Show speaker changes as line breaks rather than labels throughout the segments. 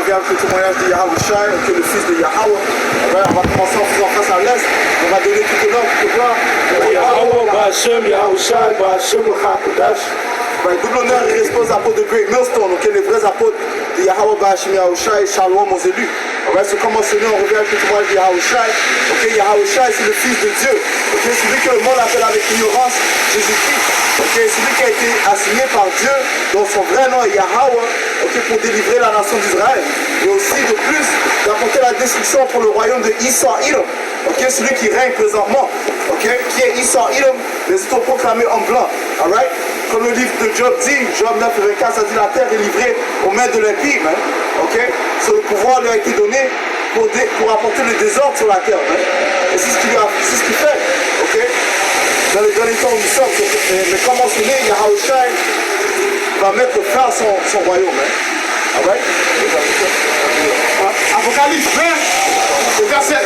revient avec le témoignage de Yahawashi, qui est le fils de Yahweh. On va commencer en faisant face à l'est. On va donner tout honneur, tout gloire.
Yahweh, Ba'Hashem, Yahawashi, Ba'Hashem, L'Chakodash.
Double honneur et respect aux apôtres de Great Millstone, les vrais apôtres de Yahweh, Ba'Hashem, Yahawashi et Shalom aux élus. Comme mentionné, on revient avec le témoignage de Yahawashi. Yahawashi, c'est le fils de Dieu. Celui que le monde appelle avec ignorance Jésus-Christ. Celui qui a été assigné par Dieu, dont son vrai nom est Yahweh, pour délivrer la nation d'Israël. Et aussi de plus, d'apporter la destruction pour le royaume de Israël. Celui qui règne présentement, qui est Israël, les autres proclamés en blanc. Alright? Comme le livre de Job dit, Job 9 et 24, ça dit la terre est livrée aux mains de l'impie. So, le pouvoir lui a été donné pour apporter le désordre sur la terre. Et c'est ce qu'il fait. Dans les temps où nous sommes. Mais comme mentionné, Yahawashi va mettre fin à son royaume. Alright?
Apocalypse 20, verset 1.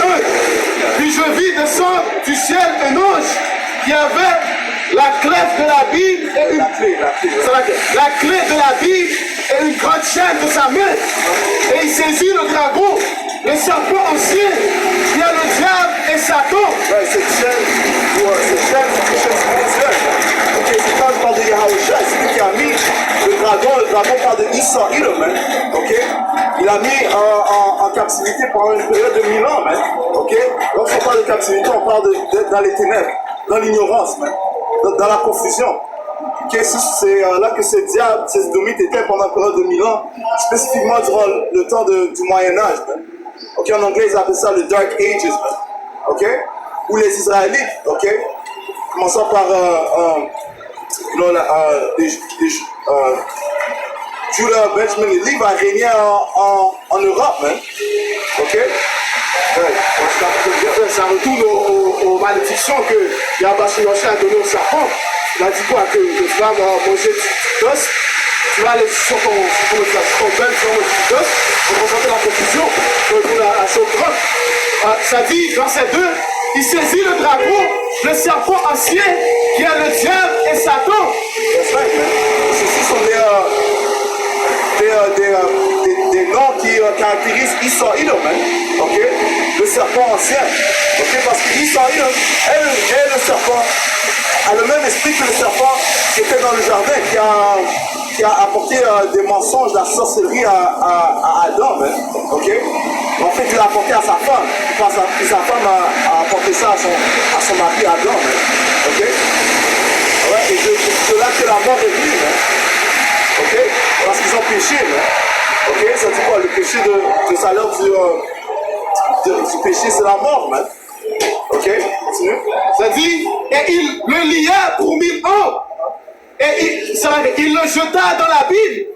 Puis je vis descendre du ciel un ange qui avait la clé de la Bible et la clé de la Bible et une grande chaîne de sa main. Et il saisit le dragon, le serpent ancien, qui est le diable et Satan.
Cette chaîne spirituelle. C'est quand je parle de Yahawashi, c'est lui qui a mis le dragon parle de Israël. Il a mis en captivité pendant une période de 1000 ans. Lorsqu'on parle de captivité, on parle d'être dans les ténèbres, dans l'ignorance, dans la confusion. C'est là que ces diables, ces édomites étaient pendant une période de 1000 ans, spécifiquement durant le temps du Moyen-Âge. En anglais, ils appellent ça le Dark Ages. Ou les Israélites. Commençant par Judah, Benjamin et Levi régnaient en Europe.
Ça retourne aux malédictions que Yahawashi a donné au serpent. Il a dit quoi? Que tu vas manger du dos, tu vas aller sur ton bel, sur le dos, pour concentrer la confusion, pour la chose drogue. Ça dit, dans ces deux, il saisit le dragon, le serpent ancien, qui est le diable et Satan.
Ceci sont des noms qui caractérisent Israël, le serpent ancien. Parce qu'Israël est le serpent, a le même esprit que le serpent qui était dans le jardin, qui a apporté des mensonges, de la sorcellerie à Adam. En fait, il l'a apporté à sa femme. Puis sa femme a apporté ça à son mari Adam. Et de là que la mort est venue. Parce qu'ils ont péché. Ça dit quoi? Le péché de salaire du péché, c'est la mort. Continue.
Ça dit, et il le lia pour 1000 ans. Et il le jeta dans l'abîme,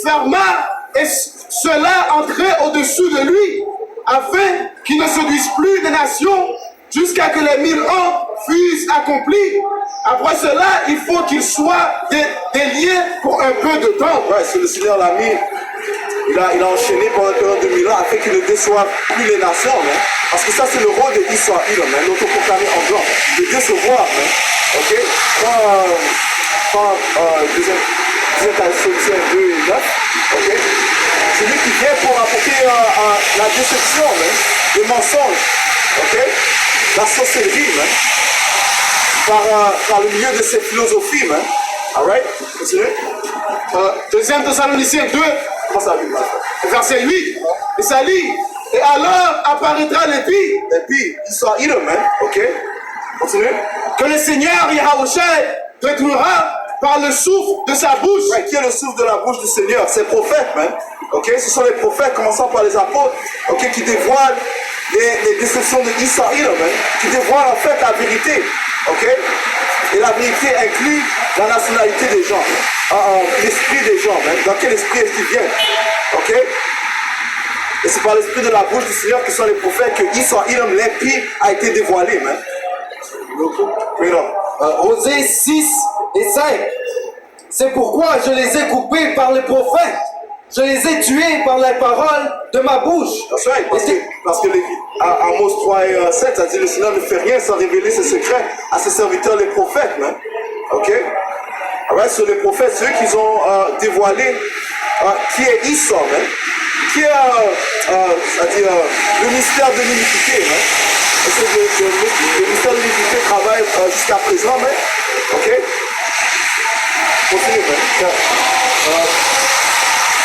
ferma, et cela entrait au-dessus de lui, afin qu'il ne séduise plus des nations, jusqu'à que les 1000 ans fussent accomplis. Après cela, il faut qu'il soit délié pour un peu de temps.
C'est le Seigneur l'a mis. Il a enchaîné pendant une période de 1000 ans afin qu'il ne déçoive plus les nations. Parce que ça, c'est le rôle d'Israël, l'autoproclamé en blanc, de décevoir. Quand deuxième Thessaloniciens 2 et 9, c'est lui qui vient pour apporter la déception, les mensonges, la sorcellerie, par le milieu de ces philosophies. Alright? Continuez.
Deuxième Thessaloniciens 2, verset 8, et ça lit, et alors apparaîtra l'épée.
L'épée, Israël, Continue.
Que le Seigneur Yahawashi détruira par le souffle de sa bouche.
Qui est le souffle de la bouche du Seigneur? C'est les prophètes, Ce sont les prophètes, commençant par les apôtres, qui dévoilent les déceptions d'Israël, qui dévoilent en fait la vérité. Et la vérité inclut la nationalité des gens, l'esprit des gens, dans quel esprit est-ce qu'ils viennent. Et c'est par l'esprit de la bouche du Seigneur que sont les prophètes que Israël, l'impie, a été dévoilé.
Osée 6 et 5. C'est pourquoi je les ai coupés par les prophètes. Je les ai tués par les paroles de ma bouche.
Parce que Amos 3 et 7, ça dit le Seigneur ne fait rien sans révéler ses secrets à ses serviteurs les prophètes. Sur les prophètes, ceux qui ont dévoilé qui est Issa, qui est c'est-à-dire le mystère de l'iniquité. Hein. Le mystère de l'iniquité travaille jusqu'à présent, mais ok. Continue, mais.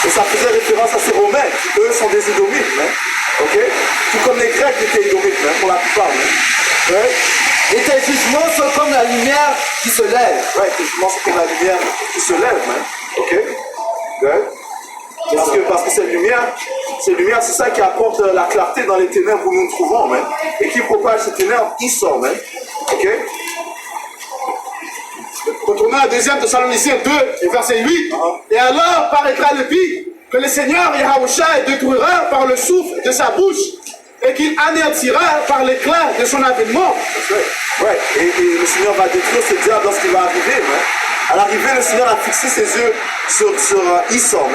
Et ça faisait référence à ces Romains, qui eux sont des Édomites, hein. Ok. Tout comme les Grecs étaient Édomites, hein, pour la plupart. Hein. Ouais.
Et tes jugements sont comme la lumière qui se lève.
Ouais, tes jugements sont comme la lumière qui se lève, hein. Ok. Ouais. Parce que cette lumière, c'est ça qui apporte la clarté dans les ténèbres où nous nous trouvons, hein. Et qui propage ces ténèbres, il sort, hein. Ok.
Retournons à 2 Thessaloniciens 2 et verset 8. Et alors paraîtra le pire que le Seigneur Yahushua détruira par le souffle de sa bouche et qu'il anéantira par l'éclat de son avènement.
Ouais. Et le Seigneur va détruire ce diable lorsqu'il va arriver. Hein. À l'arrivée, le Seigneur a fixé ses yeux sur Esau.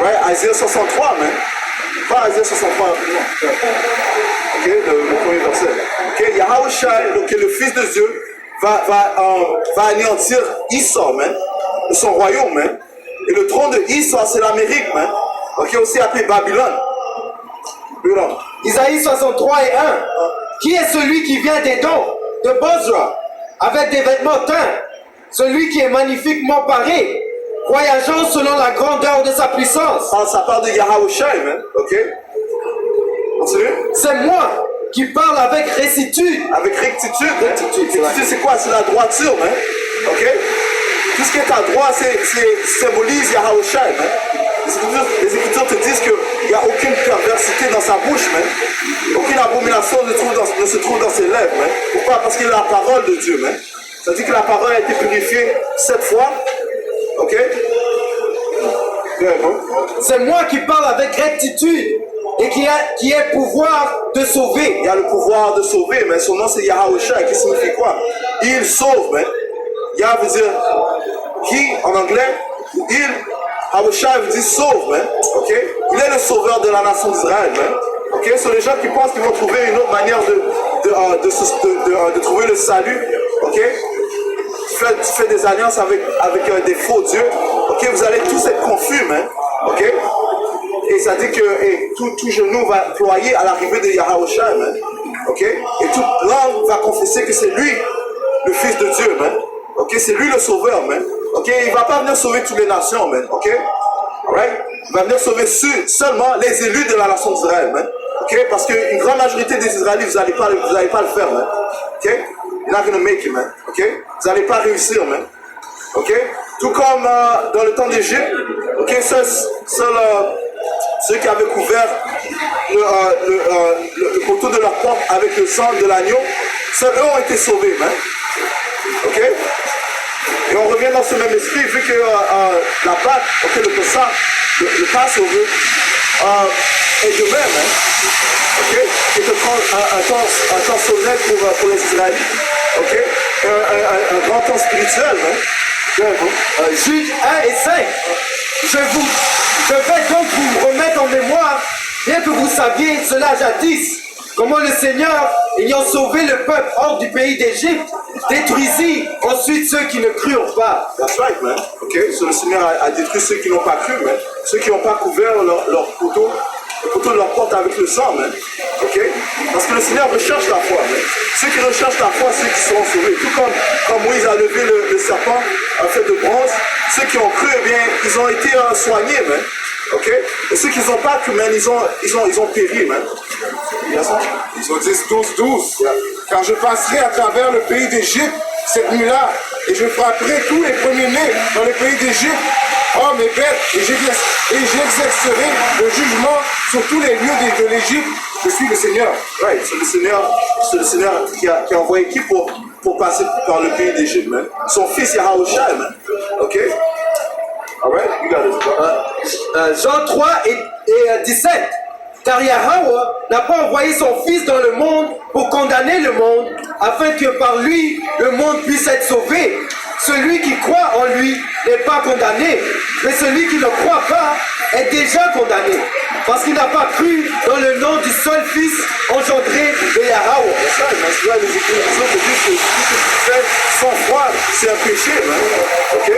Right? Isaiah 63. Pas Isaiah 63. Ok, le premier verset. Ok, Yahushua, donc le Fils de Dieu, va anéantir Esau, de son royaume. Et le trône de Esau, c'est l'Amérique, ok, aussi appelé Babylone.
Isaïe 63 et 1. Qui est celui qui vient des dons de Bozra, avec des vêtements teints, celui qui est magnifiquement paré, voyageant selon la grandeur de sa puissance?
Ça parle de Yahushua, ok. Continue.
C'est moi qui parle avec rectitude.
Avec rectitude. Rectitude, c'est quoi? C'est la droiture, ok. Tout ce qui est à droite, symbolise Yahushua. Les Écritures te disent qu'il n'y a aucune perversité dans sa bouche, aucune abomination ne se trouve dans ses lèvres. Pourquoi? Parce qu'il est la parole de Dieu. Ça dit que la parole a été purifiée 7 fois. Ok?
C'est moi qui parle avec rectitude et qui a pouvoir de sauver.
Il y a le pouvoir de sauver, mais son nom c'est Yahushua, qui signifie quoi? Il sauve. Yah veut dire qui en anglais? Il. Yahushua veut dire sauve, ok? Il est le sauveur de la nation d'Israël, ok? Ce sont les gens qui pensent qu'ils vont trouver une autre manière de trouver le salut, ok? Tu fais des alliances avec des faux dieux, ok? Vous allez tous être confus, ok? Et ça dit que tout genou va ployer à l'arrivée de Yahushua, ok? Et toute langue va confesser que c'est lui, le Fils de Dieu, ok? C'est lui le sauveur, ok? Il ne va pas venir sauver toutes les nations, ok? Alright? Il va venir sauver seulement les élus de la nation d'Israël, ok? Parce qu'une grande majorité des Israélites, vous n'allez pas le faire, ok? You're not gonna make it, ok? Vous n'allez pas réussir, ok? Tout comme dans le temps d'Égypte, ok? Ceux qui avaient couvert le poteau de leur porte avec le sang de l'agneau, seuls eux ont été sauvés, ok? Et on revient dans ce même esprit, vu que la Pâque, ok, le Pessah, le Passover, est de même, ok? C'est un temps solennel pour les Israélites, ok? Un grand temps spirituel,
Jude 1 et 5. Je vais donc vous remettre en mémoire, bien que vous saviez cela jadis, comment le Seigneur, ayant sauvé le peuple hors du pays d'Égypte, détruisit ensuite ceux qui ne crurent pas.
That's right, man. Ok, so, le Seigneur a détruit ceux qui n'ont pas cru, ceux qui n'ont pas couvert leur poteau, le poteau de leur porte avec le sang, ok. Parce que le Seigneur recherche la foi, Ceux qui recherchent la foi, ceux qui seront sauvés. Tout comme Moïse a levé le serpent fait de bronze, ceux qui ont cru, eh bien, ils ont été soignés, ok. Et ceux qui n'ont pas cru, ils ont péri,
Ils ont dit 12. Car je passerai à travers le pays d'Égypte cette nuit-là, et je frapperai tous les premiers-nés dans le pays d'Égypte, hommes et bêtes, et j'exercerai le jugement sur tous les lieux de l'Égypte. Je suis le Seigneur.
Right, c'est le Seigneur qui a envoyé qui pour passer par le pays d'Égypte, Son fils Yahushua, ok. Alright, you got it.
Jean 3 et 17. Car Yahweh n'a pas envoyé son Fils dans le monde pour condamner le monde, afin que par lui le monde puisse être sauvé. celui qui croit en lui n'est pas condamné, mais celui qui ne croit pas est déjà condamné, parce qu'il n'a pas cru dans le nom du seul Fils engendré de Yahweh.
C'est ça, mais cela, les Écritures te disent que tout ce que tu fais sans foi, c'est un péché, man. Ok?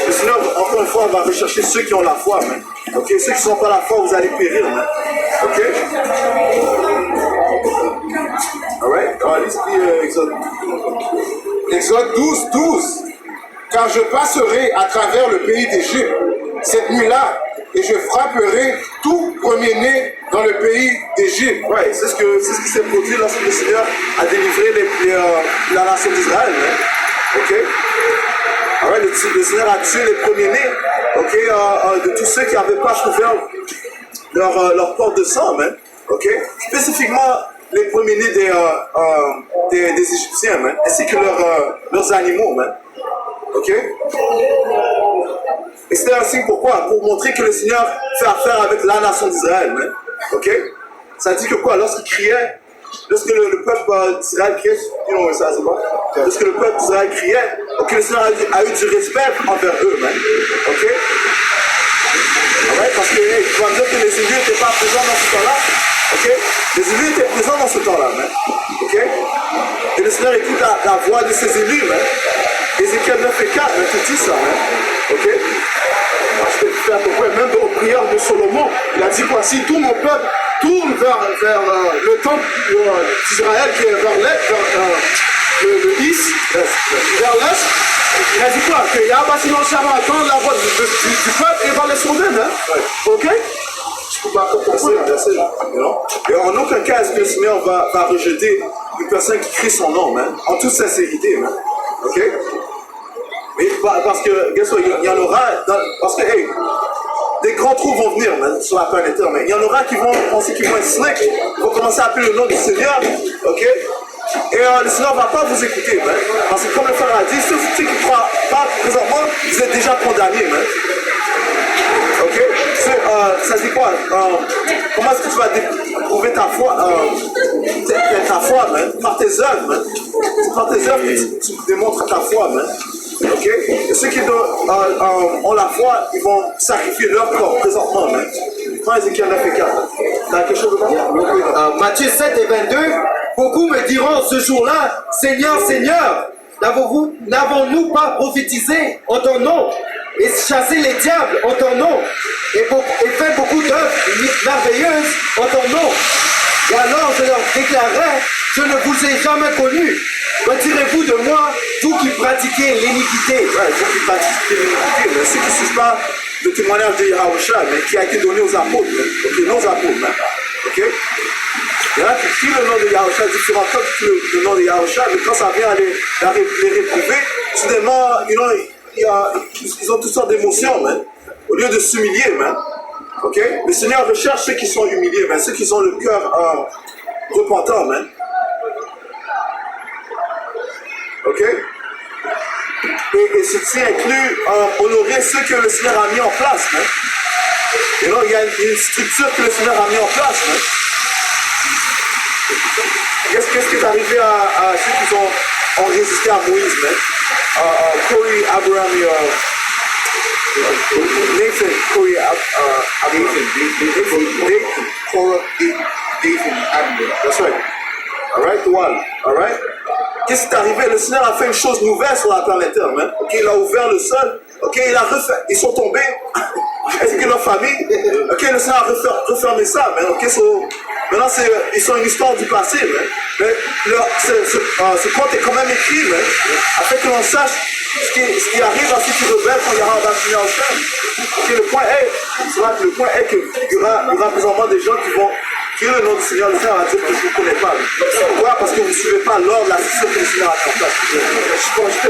Le Seigneur, encore une fois, va rechercher ceux qui ont la foi, man. Ok? Ceux qui n'ont pas la foi, vous allez périr, man. Ok? Alright?
Exode 12, 12. Car je passerai à travers le pays d'Égypte cette nuit-là, et je frapperai tout premier-né dans le pays d'Égypte.
Ouais, c'est ce qui s'est produit lorsque le Seigneur a délivré la nation d'Israël, man. Ok? Alright, le Seigneur a tué les premiers-nés, ok, de tous ceux qui n'avaient pas couvert leur porte de sang, man. Ok? Spécifiquement les premiers-nés des Égyptiens, man, ainsi que leurs animaux, man. Ok? Et c'était un signe pourquoi? Pour montrer que le Seigneur fait affaire avec la nation d'Israël, man. Ok? Ça dit que quoi? Lorsque le peuple d'Israël criait, ça c'est quoi? Lorsque le peuple d'Israël criait, ok, le Seigneur a eu du respect envers eux, man. Ok? Ouais, parce que tu vas me dire que les élus n'étaient pas présents dans ce temps-là. Ok? Les élus étaient présents dans ce temps-là, man. Ok? Et le Seigneur écoute la voix de ses élus, man. Ézéchiel 9 et 4, man, tout dit ça, man. Ok?
Je peux faire à peu près, même dans la prière de Salomon, il a dit quoi? Si tout mon peuple tourne vers le temple d'Israël qui est vers l'est, le east, vers l'est, il a dit quoi? Que Yahweh sinon ça va attendre la voix du peuple et va les sauver, hein? Ok? Je peux pas comprendre.
Et en aucun cas est-ce que le Seigneur va rejeter une personne qui crie son nom, man, en toute sincérité, man. Ok? Mais parce que, guess what, il y en aura, parce que, hey, des grands trous vont venir, man, sur la planète Terre, mais il y en aura qui vont penser qu'ils vont être slick, ils vont commencer à appeler le nom du Seigneur, ok? Et le Seigneur ne va pas vous écouter, man, parce que comme le frère a dit, ceux qui ne croient pas présentement, vous êtes déjà condamnés, man. Ok? Ça se dit quoi? Comment est-ce que tu vas prouver ta foi, man? Par tes œuvres, man. C'est par tes œuvres que tu démontres ta foi, man. Ok? Et ceux qui ont la foi, ils vont sacrifier leur corps présentement, man. Prends Ézéchiel 9 et 4. T'as quelque chose de dire?
Matthieu 7 et 22, beaucoup me diront ce jour-là, Seigneur, Seigneur, n'avons-nous pas prophétisé en ton nom et chassé les diables en ton nom et fait beaucoup d'œuvres merveilleuses en ton nom? Et alors je leur déclarais, je ne vous ai jamais connu. Retirez-vous de moi, vous qui pratiquez l'iniquité.
Ouais, vous qui pratiquez l'iniquité, mais ceux qui ne suivent pas le témoignage de Yahweh, mais qui a été donné aux apôtres, ok, nos apôtres, man. Ok? Il y en a qui crient le nom de Yahweh, différents peuples qui crient le nom de Yahweh, mais quand ça vient à les réprouver, soudainement, ils ont toutes sortes d'émotions, man. Au lieu de s'humilier, man. Ok? Le Seigneur recherche ceux qui sont humiliés, man. Ceux qui ont le cœur repentant, man. Ok? Et ceci inclut honorer ceux que le Seigneur a mis en place, man. Il y a une structure que le Seigneur a mis en place, man. Qu'est-ce qui est arrivé à ceux qui ont résisté à Moïse, man? Corey, Abraham, Nathan, Corey, Nathan, Abraham. That's right. All right, one. All right. Qu'est-ce qui est arrivé? Le Seigneur a fait une chose nouvelle sur la planète Terre, man. Ok, il a ouvert le sol. Ok, il a refait. Ils sont tombés. Est-ce que leur famille? Ok, le Seigneur a refermé ça, man. Ok, maintenant ils sont une histoire du passé, man. Mais ce conte est quand même écrit, man, afin que l'on sache ce qui arrive à ceux qui rebellent quand il y aura un bâtiment en chaîne. Ok, le point est qu'il y aura présentement des gens qui vont crier le nom du Seigneur, le Seigneur va dire que je ne vous connais pas. Pourquoi? Parce que vous ne suivez pas l'ordre, la structure que le Seigneur a mis en place.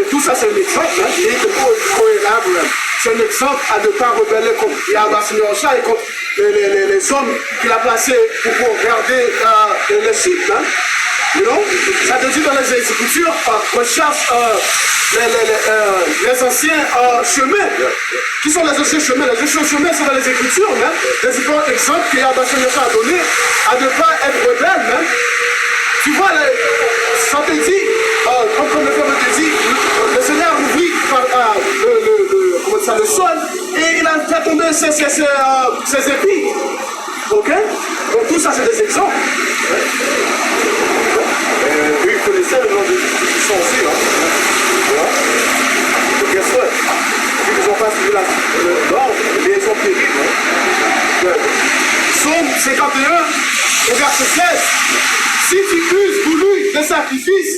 Tout ça, c'est un exemple, hein. Il dit que Corey Abraham, c'est un exemple à ne pas rebeller contre Yahweh Seigneur et contre les hommes qu'il a placés pour garder les sites, hein. You know? Ça te dit dans les Écritures, recherche les anciens chemins. Qui sont les anciens chemins? Les anciens chemins sont dans les Écritures, hein. Des exemples que Yahweh Seigneur a donné à ne pas être rebelle, hein. Tu vois, ça te dit, comme le frère te dit, le Seigneur ouvrit le sol et il a fait tomber ses épis. Ok? Donc tout ça c'est des exemples.
Eux, ils connaissaient le nom de son aussi. Hein. Voilà. Donc, guess what? Ils n'ont pas suivi l'ordre, mais ils sont péris. Hein.
Psaume 51 au verset 16. Si tu uses voulu des sacrifices,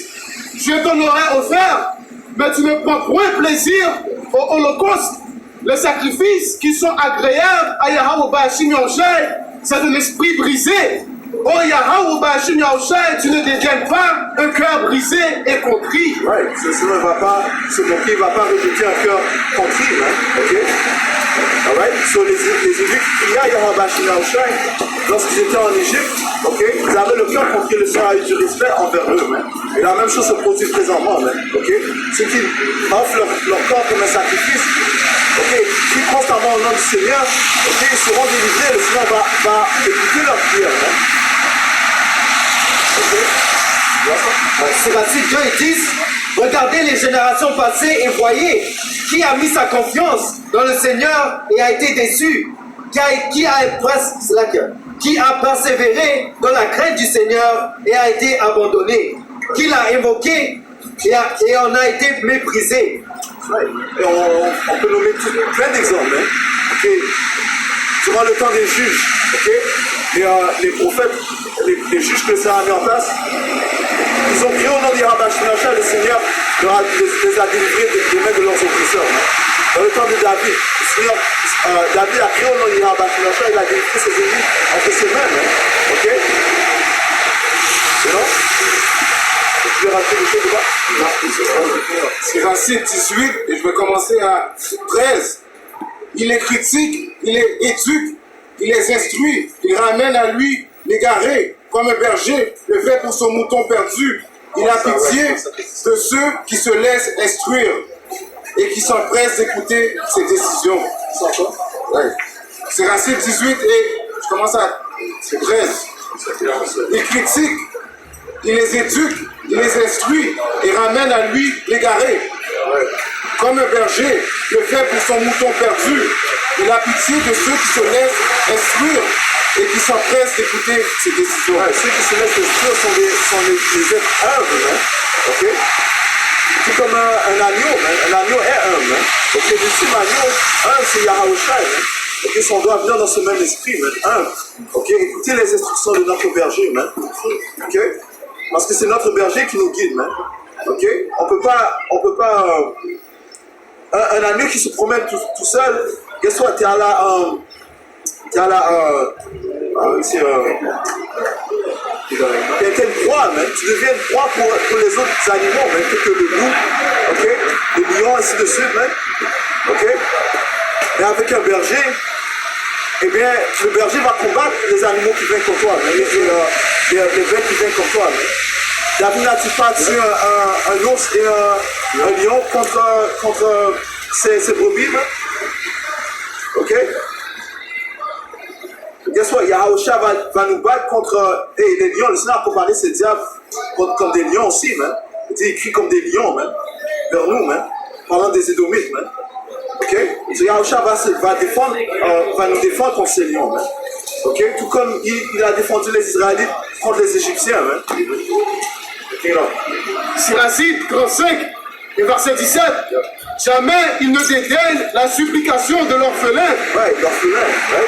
je t'en aurais offert, mais tu ne prends point plaisir au holocauste. Les sacrifices qui sont agréables à Yahweh Bashim Yahushai, c'est un esprit brisé. Oh Yahweh Bashim Yahushai, tu ne dégaines pas un cœur brisé et contrit.
Ouais, ce ne va pas, ce banquier ne va pas rejeter un cœur contrit. Hein? Ok? Alright? So, les Égyptiens, il y a Yahweh Bashim Yahushai, lorsqu'ils étaient en Égypte, ok? Ils avaient le cœur contre le Seigneur a eu du respect envers eux. Hein? Et la même chose se produit présentement. Hein? Ok? Ceux qui offrent leur corps comme un sacrifice, ok, qui constamment au nom du Seigneur, ok, ils seront délivrés, le Seigneur va écouter leur prière. Hein?
Siracide 2 et 10, regardez les générations passées et voyez qui a mis sa confiance dans le Seigneur et a été déçu, qui a persévéré dans la crainte du Seigneur et a été abandonné, qui l'a invoqué et en a été méprisé.
Ouais. Et on peut nommer plein d'exemples. Hein? Okay. Durant le temps des juges, okay? Les prophètes, les juges que le Seigneur a mis en place, ils ont prié au nom de Yahweh Bashim Yahushai, le Seigneur les a délivrés des mains de leurs oppresseurs. Dans le temps de David, le Seigneur, David a prié au nom de Yahweh Bashim Yahushai, il a délivré ses ennemis entre ses mains. Hein? Ok? C'est non? Tu veux raconter des choses ou pas?
Siracide 18, et je vais commencer à 13. Il les critique, il les éduque, il les instruit, il ramène à lui l'égaré, comme un berger le fait pour son mouton perdu. Il a pitié de ceux qui se laissent instruire et qui s'empressent d'écouter ses décisions. Ouais. Siracide 18 et je commence à 13. Il critique, il les éduque, il les instruit et ramène à lui l'égaré. Comme un berger le fait pour son mouton perdu. Il a pitié de ceux qui se laissent instruire et qui s'empressent d'écouter ses décisions.
Ouais, ceux qui se laissent instruire sont les êtres humbles. Hein? Ok? C'est comme un agneau. Hein? Un agneau est humble. Hein? Ok? L'ultime agneau, humble, c'est Yahushua. Hein? Ok? Si on doit venir dans ce même esprit, hein? Humble. Ok? Écoutez les instructions de notre berger. Hein? Ok? Parce que c'est notre berger qui nous guide. Hein? Ok? On peut pas un agneau qui se promène tout seul, qu'est-ce que tu as là ici, t'es une proie, même. Tu deviens une proie pour les autres animaux, même, que le loup, ok, le lion, ainsi de suite, même, ok. Mais avec un berger, eh bien, le berger va combattre les animaux qui viennent contre toi, les bêtes qui viennent contre toi. Même. David n'a-t-il pas tué un ours et un lion contre ses brebis, même? Ok? Guess what? Yahushua va nous battre contre les lions. Le Seigneur a comparé ces diables comme des lions aussi, man. Il crie comme des lions, man. Vers nous, man. Parlant des Édomites, man. Ok? So Yahushua va nous défendre contre ces lions, man. Ok? Tout comme il a défendu les Israélites contre les Égyptiens, man.
Siracide 35 et verset 17. Jamais il ne dédaigne la supplication de l'orphelin.
Ouais, l'orphelin, ouais.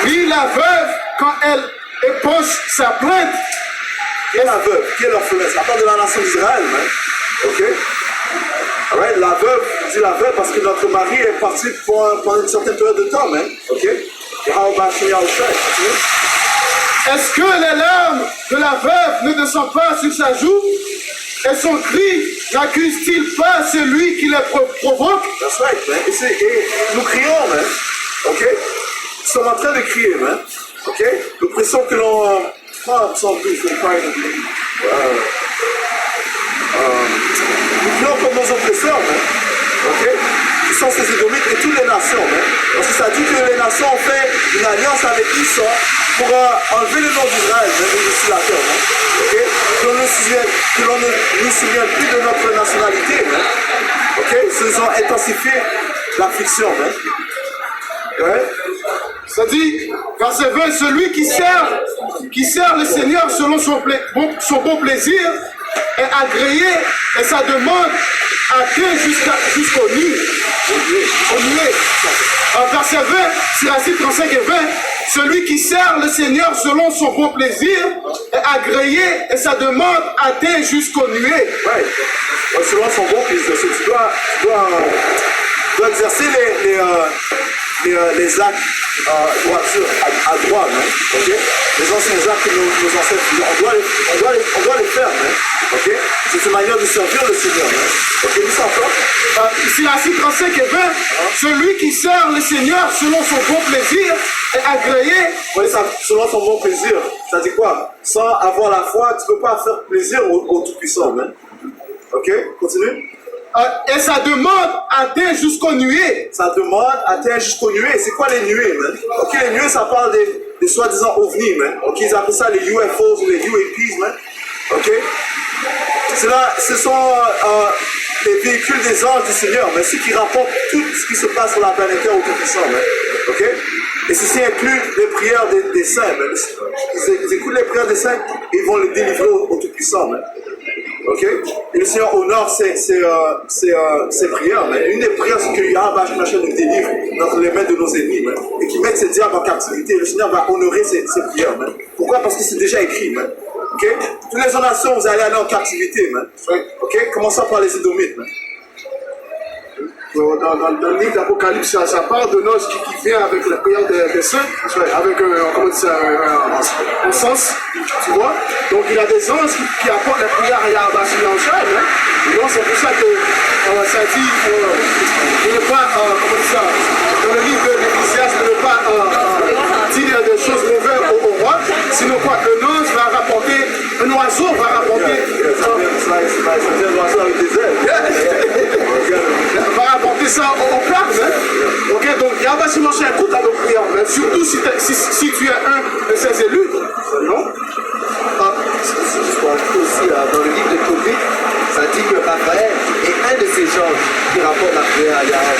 Ni la veuve quand elle époche sa plainte.
Qui est la veuve? Qui est l'orphelin? Ça parle de la nation d'Israël, man. Ok? Alright, la veuve, je dis la veuve parce que notre mari est parti pendant une certaine période de temps, man. Ok?
Est-ce que les larmes de la veuve ne descendent pas sur sa joue? Et son cri n'accuse-t-il pas celui qui les provoque?
That's right, man. Et nous crions, man. Ok? Nous sommes en train de crier, man. Ok? L'oppression que l'on... nous crions comme nos oppresseurs, man. Ok? Qui sont ces Édomites et toutes les nations, man. Parce que ça dit que les nations ont fait une alliance avec Issa pour enlever le nom d'Israël, même ici la terre, man. Ok? Que l'on ne nous souvienne plus de notre nationalité, man. Ok, ils ont intensifié l'affliction. Hein? Ouais.
Ça dit, verset 20, celui qui sert le Seigneur selon son bon plaisir est agréé et sa demande atteint jusqu'au nu. Verset 20, Siracide 35 et 20, celui qui sert le Seigneur selon son bon plaisir est agréé et sa demande atteint jusqu'au nuée.
Ouais. Selon son bon plaisir, tu dois exercer les actes droiture, à droit, hein? Okay? Les anciens actes que nos ancêtres faisaient, on doit les faire. Hein? Okay? C'est une manière de servir le Seigneur. Hein? Ok, nous sommes
Ici, la 35 et 20, celui qui sert le Seigneur selon son bon plaisir est agréé.
Oui, selon son bon plaisir. Ça dit quoi? Sans avoir la foi, tu ne peux pas faire plaisir au Tout-Puissant. Hein? Ok, continue.
Et sa demande atteint jusqu'aux nuées.
Sa demande atteint jusqu'aux nuées. C'est quoi les nuées, man? Ok, les nuées, ça parle des soi-disant ovnis, man. Ok, ils appellent ça les UFOs ou les UAPs, man. Ok? Ce sont les véhicules des anges du Seigneur, mais ceux qui rapportent tout ce qui se passe sur la planète Terre au Tout-Puissant, man. Ok? Et ceci inclut les prières des saints, man. Ils écoutent les prières des saints et ils vont les délivrer au Tout-Puissant, man. Ok? Et le Seigneur honore ses prières. Mais une des prières, c'est que Yahweh nous délivre dans les mains de nos ennemis, man, et qui mettent ses diables en captivité. Le Seigneur va honorer ses prières. Man. Pourquoi? Parce que c'est déjà écrit. Man. Okay? Toutes les nations, vous allez aller en captivité. Man. Okay? Commençons par les Édomites. Man.
Dans le livre d'Apocalypse, ça parle de Noce qui vient avec la prière des saints, avec un sens, tu vois. Donc il y a des anges qui apportent la prière à Yahweh Shai. Donc c'est pour ça que ça dit de ne pas, dans le livre de l'Ecclésiaste, de ne pas dire des choses mauvaises au roi, sinon quoi, un ange va rapporter, un oiseau va rapporter. Va rapporter ça au peuple. Hein? Ok, donc Yahweh Shai écoute à nos prières, hein? Surtout si tu es un de ses élus. Non?
Aussi, dans le livre de Tobit, ça dit que Raphaël est un de ces gens qui rapportent la prière à Yahweh.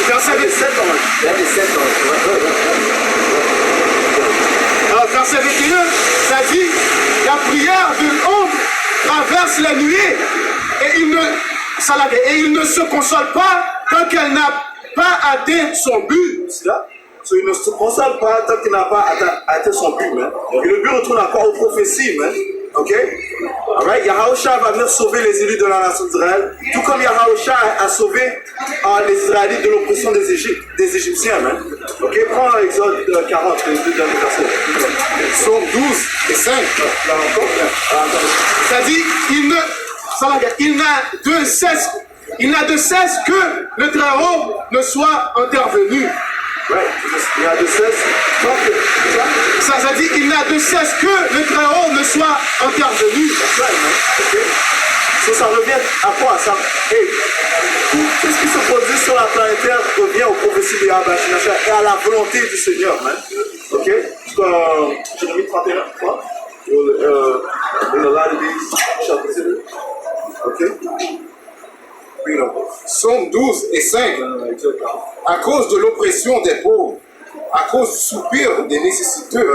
Verset 27 ans.
Il y a des 7 ans.
Verset 21, ça dit, la prière d'une ombre traverse la nuée et il ne se console pas tant qu'elle n'a pas atteint son but.
C'est là. Il ne se console pas tant qu'il n'a pas atteint son but. Man. Et le but retourne encore aux prophéties. Man. Ok? Alright? Yahushua va venir sauver les élus de la nation d'Israël, tout comme Yahushua a sauvé les Israélites de l'oppression des Égyptiens. Man. Ok? Prends Exode 40, les deux derniers versets.
Psaume 12 et 5. C'est-à-dire, il n'a de cesse que le Très-Haut ne soit intervenu.
Ouais, il n'a de cesse.
Ça dit, il n'a de cesse que le Très-Haut ne soit intervenu.
Okay. Ça revient à quoi? Tout ce qui se produit sur la planète Terre revient aux prophéties de Yahweh et à la volonté du Seigneur. Hein? Ok? Jérémie 31, quoi? Ok?
Psaume 12 et 5. À cause de l'oppression des pauvres, à cause du soupir des nécessiteux.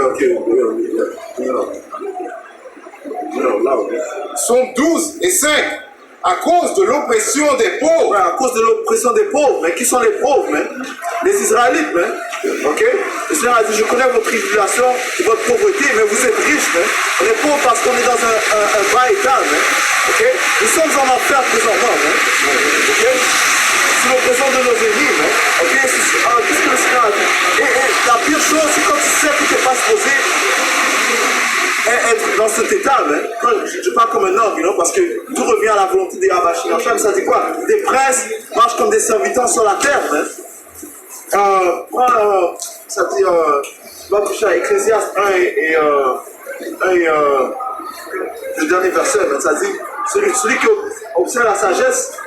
Psaume 12 et 5. À cause de l'oppression des pauvres.
Ouais, à cause de l'oppression des pauvres. Mais qui sont les pauvres, man? Les Israélites, man. Ok? Le Seigneur a dit, je connais vos tribulations et votre pauvreté, mais vous êtes riches, man. On est pauvres parce qu'on est dans un bas état, man. Ok? Nous sommes en enfer présentement, man. Ok? C'est l'oppression de nos ennemis, man. Ok? Qu'est-ce que le Seigneur a dit? Et la pire chose, c'est quand tu sais que tu n'es pas supposé être dans cet état, hein. Je parle comme un homme, parce que tout revient à la volonté des Yahweh. Ça dit quoi? Des princes marchent comme des serviteurs sur la terre. Hein. Ça dit, va toucher à Ecclésiaste 1 et le dernier verset. Hein. Ça dit, celui qui obtient la sagesse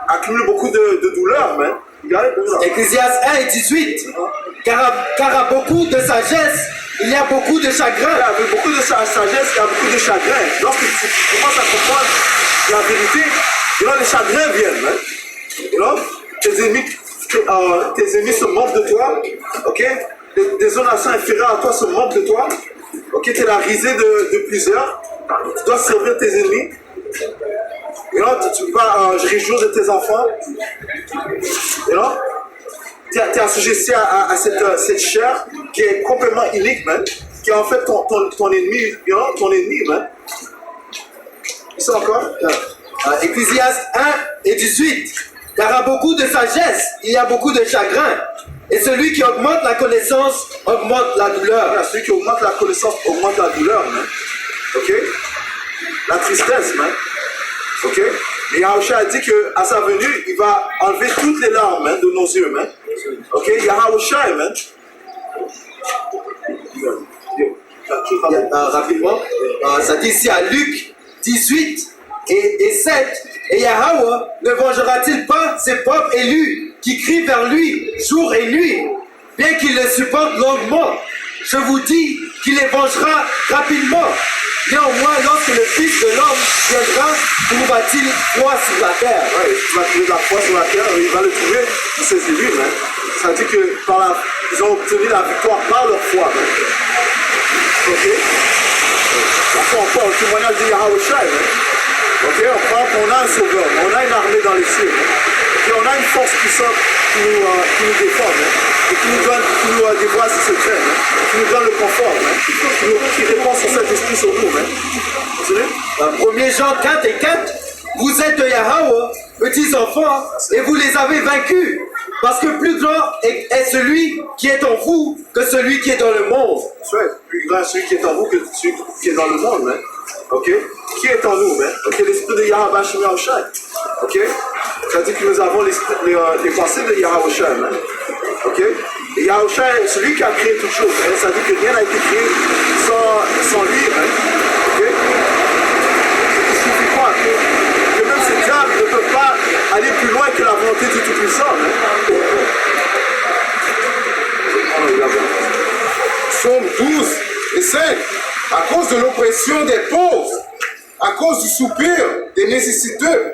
accumule beaucoup de douleurs. Hein.
Ecclésiaste 1 et 18. Car à beaucoup de sagesse, il y a beaucoup de chagrin.
Avec beaucoup de sagesse, il y a beaucoup de chagrin. Lorsque tu commences à comprendre la vérité, les chagrins viennent. Hein? Tes ennemis se moquent de toi. Okay? Des nations inférieures à toi se moquent de toi. Okay? Tu es la risée de plusieurs. Tu dois servir tes ennemis. Tu vas réjouir de tes enfants. Tu es assujetti à cette chair qui est complètement inique, man, qui est en fait ton ennemi, ton ennemi, man. Ça encore?
Ecclésiaste 1 et 18. Car à beaucoup de sagesse, il y a beaucoup de chagrin. Et celui qui augmente la connaissance augmente la douleur.
Celui qui augmente la connaissance augmente la douleur, man. Ok? La tristesse, man. Ok? Et Yahushua a dit qu'à sa venue, il va enlever toutes les larmes, man, de nos yeux, man. Ok? Yahushua, man.
Rapidement, ça dit ici à Luc 18 et 7. Et Yahweh ne vengera-t-il pas ses peuples élus qui crient vers lui jour et nuit, bien qu'il les supporte longuement? Je vous dis qu'il les vengera rapidement. Néanmoins, lorsque le Fils de l'homme viendra, trouvera-t-il foi sur la terre?
Ouais, il va trouver de la foi sur la terre, il va le trouver pour ses élus, man. Ça dit que ils ont obtenu la victoire par leur foi, man. Ok? La foi encore, le témoignage de Yahushua, man. Ok, on croit qu'on a un sauveur, on a une armée dans les cieux. Okay, on a une force puissante qui nous défend, et qui nous dévoile ses secrets, qui nous donne le confort, qui répand son Saint-Esprit sur nous. Continuez.
1 Jean 4 et 4, vous êtes de Yahweh, petits enfants, et vous les avez vaincus, parce que plus grand est celui qui est en vous que celui qui est dans le monde.
Plus grand est celui qui est en vous que celui qui est dans le monde. Hein? Ok? Qui est en nous? Hein? Ok, l'esprit de Yahweh Bashim Yahushua. Ok? Ça dit que nous avons les pensées de Yahushua. Hein? Ok? Et Yahushua est celui qui a créé toutes choses. Hein? Ça dit que rien n'a été créé sans lui. Hein? Ok? Il suffit quoi? Que même ces diables ne peuvent pas aller plus loin que la volonté du Tout-Puissant. Hein?
Psaume 12 et 5. À cause de l'oppression des pauvres, à cause du soupir des nécessiteux,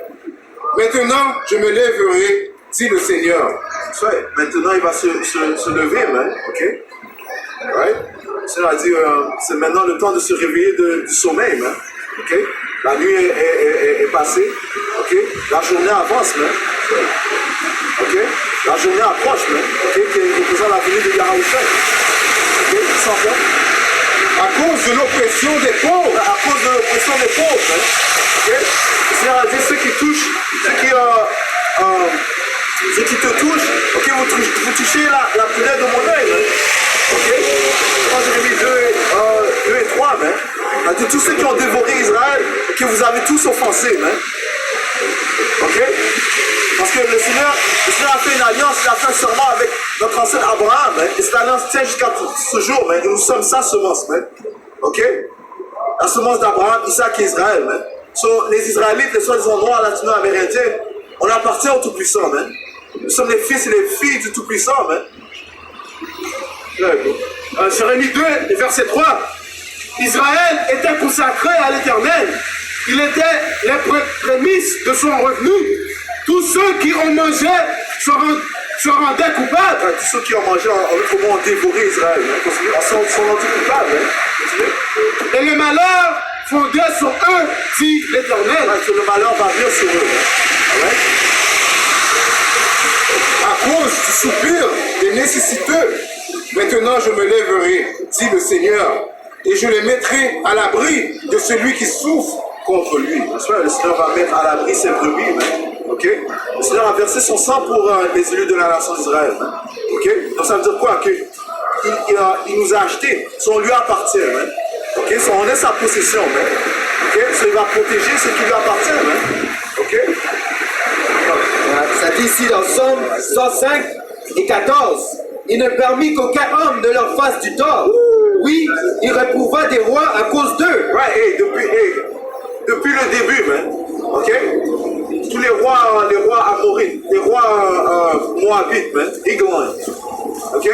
maintenant je me lèverai, dit le Seigneur.
Ouais, maintenant il va se lever, man. Ok? Ouais. Le Seigneur a dit c'est maintenant le temps de se réveiller du sommeil, man. Ok? La nuit est passée. Ok? La journée avance, man. Ok? La journée approche, man. Ok? Qui représente la venue de Yahushua. Ok? Sans quoi?
À cause de l'oppression des pauvres.
À cause de l'oppression des pauvres. Hein? Okay? Le Seigneur a dit ceux qui touchent, ceux qui te touchent, okay, vous touchez la prunelle de mon œil. Hein? Okay? Moi j'ai mis 2 et 3. Hein? On a dit tous ceux qui ont dévoré Israël, que vous avez tous offensés. Hein? Ok? Parce que le Seigneur a fait une alliance, il a fait un serment avec notre ancêtre Abraham. Hein? Et cette alliance tient jusqu'à ce jour. Hein? Et nous sommes sa semence. Hein? Ok? La semence d'Abraham, Isaac et Israël. Hein? So, les Israélites, les soi-disant noirs latino-amérindiens, on appartient au Tout-Puissant. Hein? Nous sommes les fils et les filles du Tout-Puissant. Hein?
Jérémie 2, verset 3. Israël était consacré à l'Éternel. Il était les prémices de son revenu. Tous ceux qui ont mangé se rendaient coupables.
Tous ceux qui ont mangé ont dévoré Israël. Hein? Sont rendus coupables. Hein?
Et le malheur fondé sur eux, dit l'Éternel.
Que le malheur va venir sur eux. Hein? Ouais?
À cause du soupir des nécessiteux, maintenant je me lèverai, dit le Seigneur, et je les mettrai à l'abri de celui qui souffre contre lui.
Le Seigneur va mettre à l'abri ses brebis. Hein? Okay? Le Seigneur a versé son sang pour les élus de la nation d'Israël. Hein? Okay? Donc ça veut dire quoi? Il nous a achetés. On lui appartient. Hein? Okay? On est sa possession. Hein? Okay? Il va protéger ce qui lui appartient. Hein? Okay?
Ça dit ici dans Psaume 105 et 14. Il ne permit qu'aucun homme ne leur fasse du tort. Oui, il réprouva des rois à cause d'eux.
Ouais, depuis le début, man. Ok? Tous les rois amorites, les rois moabites, man. Eglon. Ok?